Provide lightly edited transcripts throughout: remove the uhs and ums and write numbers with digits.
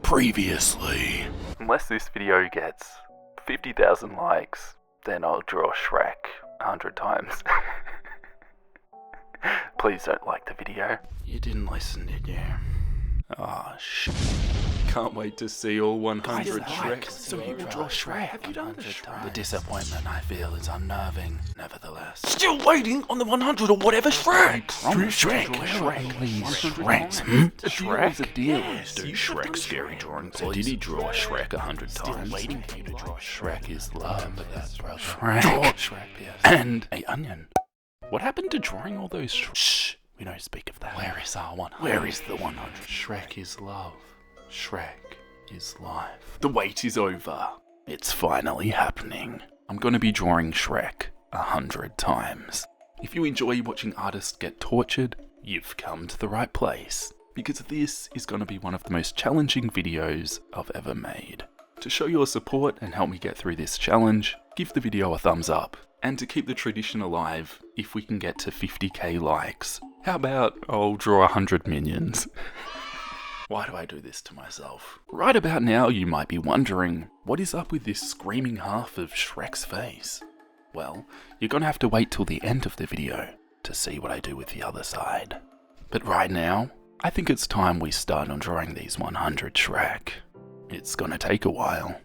Previously. Unless this video gets 50,000 likes, then I'll draw Shrek 100 times. Please don't like the video. You didn't listen, did you? Ah, shit. Can't wait to see all 100 Shreks. So you will draw Shrek. Have you done the Shrek? The disappointment I feel is unnerving, nevertheless. Still waiting on the 100 or whatever Shrek. Shrek. Please, Shrek. Shrek is a deal. Do Shrek scary drawing, please. Did he draw Shrek 100 times? Waiting for you to draw Shrek is love. Shrek, yes. And a onion. What happened to drawing all those Shh, we don't speak of that. Where is our 100? Where is the 100? Shrek is love. Shrek is life. The wait is over. It's finally happening. I'm going to be drawing Shrek 100 times. If you enjoy watching artists get tortured, you've come to the right place. Because this is going to be one of the most challenging videos I've ever made. To show your support and help me get through this challenge, give the video a thumbs up. And to keep the tradition alive, if we can get to 50k likes, how about I'll draw 100 minions? Why do I do this to myself? Right about now you might be wondering, what is up with this screaming half of Shrek's face? Well, you're gonna have to wait till the end of the video to see what I do with the other side. But right now, I think it's time we start on drawing these 100 Shrek. It's gonna take a while.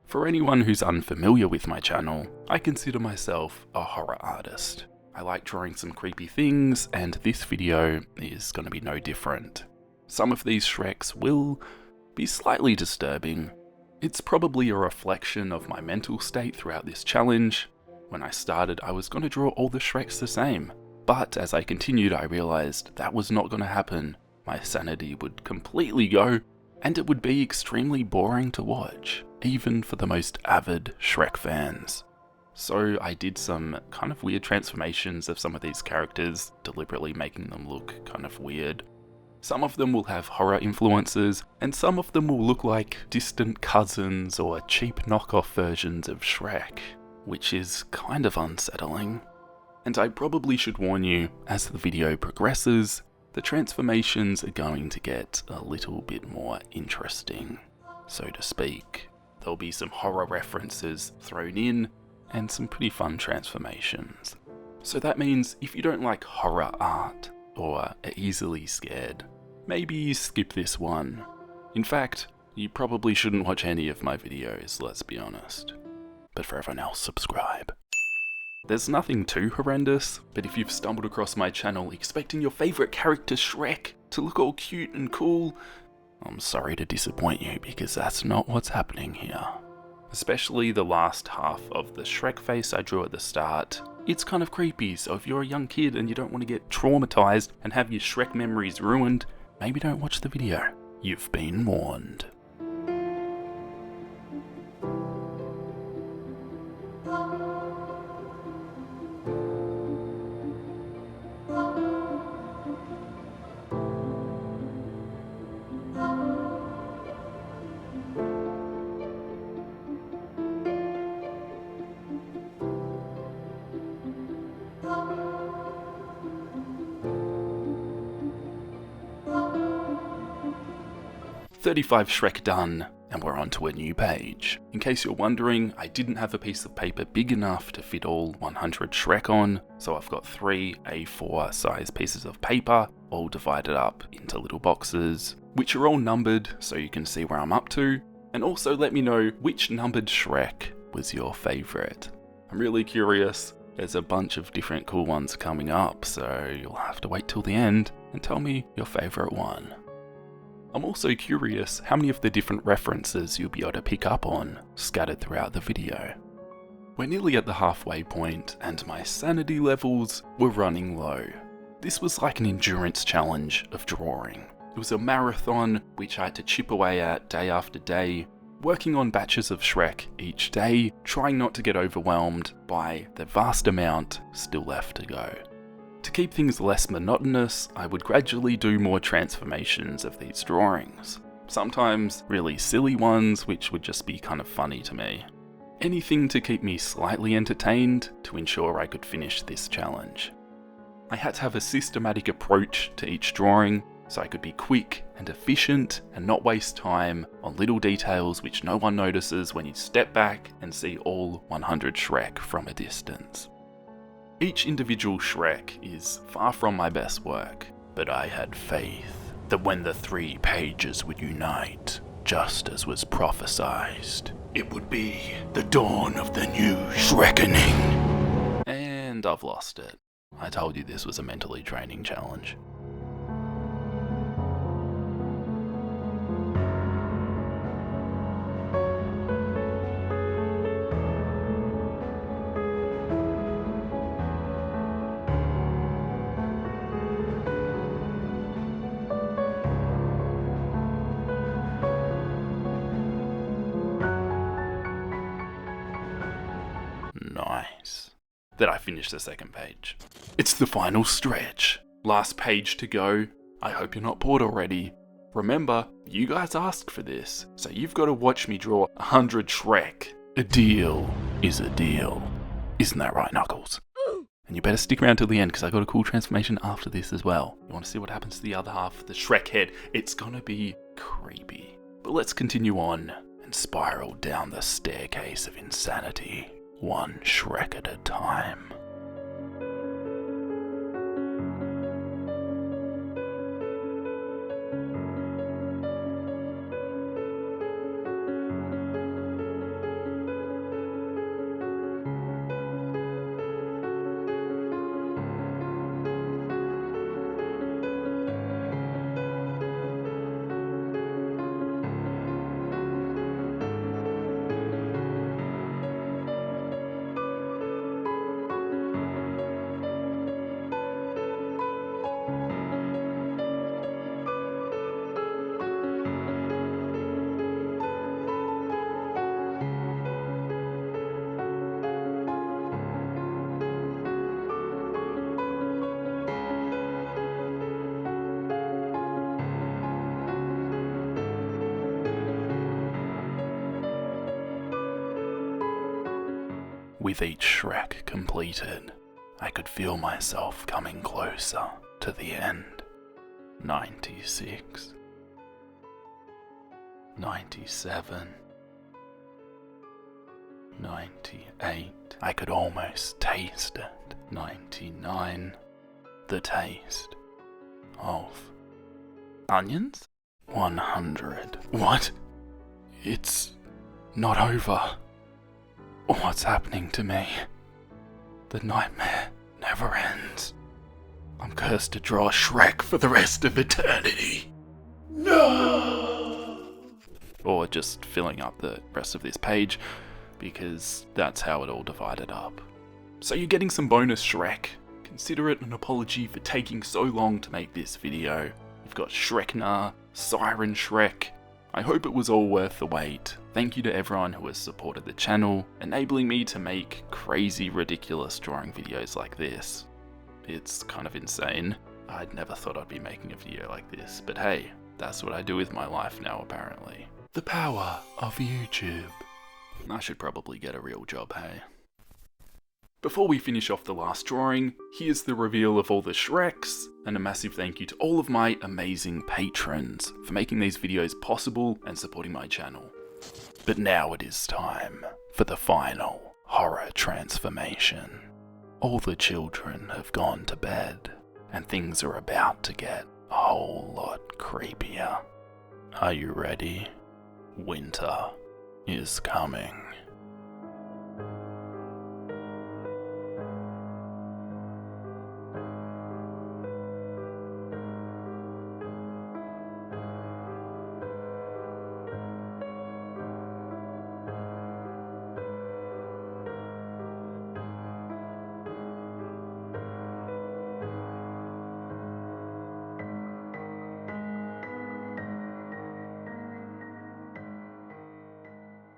For anyone who's unfamiliar with my channel, I consider myself a horror artist. I like drawing some creepy things, and this video is gonna be no different. Some of these Shreks will be slightly disturbing. It's probably a reflection of my mental state throughout this challenge. When I started, I was going to draw all the Shreks the same, but as I continued, I realized that was not going to happen. My sanity would completely go, and it would be extremely boring to watch, even for the most avid Shrek fans. So I did some kind of weird transformations of some of these characters, deliberately making them look kind of weird. Some of them will have horror influences, and some of them will look like distant cousins or cheap knockoff versions of Shrek, which is kind of unsettling. And I probably should warn you, as the video progresses, the transformations are going to get a little bit more interesting, so to speak. There'll be some horror references thrown in, and some pretty fun transformations. So that means if you don't like horror art, or are easily scared, maybe skip this one. In fact, you probably shouldn't watch any of my videos, let's be honest. But for everyone else, subscribe. There's nothing too horrendous, but if you've stumbled across my channel expecting your favourite character Shrek to look all cute and cool, I'm sorry to disappoint you because that's not what's happening here. Especially the last half of the Shrek face I drew at the start. It's kind of creepy, so if you're a young kid and you don't want to get traumatized and have your Shrek memories ruined, maybe don't watch the video. You've been warned. "35 Shrek done, and we're on to a new page. In case you're wondering, I didn't have a piece of paper big enough to fit all 100 Shrek on, so I've got 3 A4 size pieces of paper, all divided up into little boxes, which are all numbered so you can see where I'm up to, and also let me know which numbered Shrek was your favourite. I'm really curious. There's a bunch of different cool ones coming up, so you'll have to wait till the end and tell me your favourite one. I'm also curious how many of the different references you'll be able to pick up on scattered throughout the video. We're nearly at the halfway point and my sanity levels were running low. This was like an endurance challenge of drawing. It was a marathon which I had to chip away at day after day, working on batches of Shrek each day, trying not to get overwhelmed by the vast amount still left to go. To keep things less monotonous, I would gradually do more transformations of these drawings. Sometimes really silly ones which would just be kind of funny to me. Anything to keep me slightly entertained to ensure I could finish this challenge. I had to have a systematic approach to each drawing, so I could be quick and efficient and not waste time on little details which no one notices when you step back and see all 100 Shrek from a distance. Each individual Shrek is far from my best work, but I had faith that when the 3 pages would unite, just as was prophesized, it would be the dawn of the new Shrekening. And I've lost it. I told you this was a mentally draining challenge. Nice. That I finished the second page. It's the final stretch. Last page to go. I hope you're not bored already. Remember, you guys asked for this, so you've got to watch me draw 100 Shrek. A deal is a deal. Isn't that right, Knuckles? And you better stick around till the end, because I got a cool transformation after this as well. You want to see what happens to the other half of the Shrek head? It's gonna be creepy. But let's continue on and spiral down the staircase of insanity. One Shrek at a time. With each Shrek completed, I could feel myself coming closer to the end. 96, 97, 98. I could almost taste it. 99. The taste of onions? 100. What? It's not over. What's happening to me? The nightmare never ends. I'm cursed to draw Shrek for the rest of eternity. No! Or just filling up the rest of this page, because that's how it all divided up. So you're getting some bonus Shrek. Consider it an apology for taking so long to make this video. You've got Shreknar, Siren Shrek. I hope it was all worth the wait. Thank you to everyone who has supported the channel, enabling me to make crazy, ridiculous drawing videos like this. It's kind of insane. I'd never thought I'd be making a video like this, but hey, that's what I do with my life now apparently. The power of YouTube. I should probably get a real job, hey? Before we finish off the last drawing, here's the reveal of all the Shreks, and a massive thank you to all of my amazing patrons for making these videos possible and supporting my channel. But now it is time for the final horror transformation. All the children have gone to bed, and things are about to get a whole lot creepier. Are you ready? Winter is coming.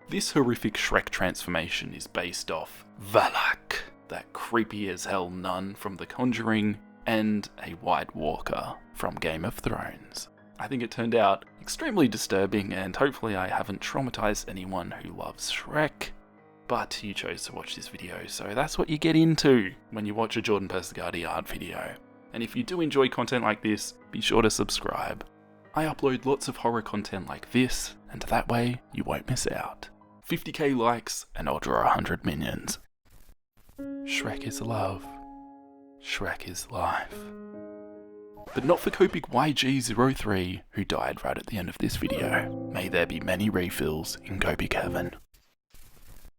This horrific Shrek transformation is based off Valak, that creepy as hell nun from The Conjuring, and a White Walker from Game of Thrones. I think it turned out extremely disturbing, and hopefully I haven't traumatized anyone who loves Shrek. But you chose to watch this video, so that's what you get into when you watch a Jordan Persegati art video. And if you do enjoy content like this, be sure to subscribe. I upload lots of horror content like this, and that way you won't miss out. 50k likes and I'll draw 100 minions. Shrek is love. Shrek is life. But not for Copic YG03, who died right at the end of this video. May there be many refills in Copic heaven.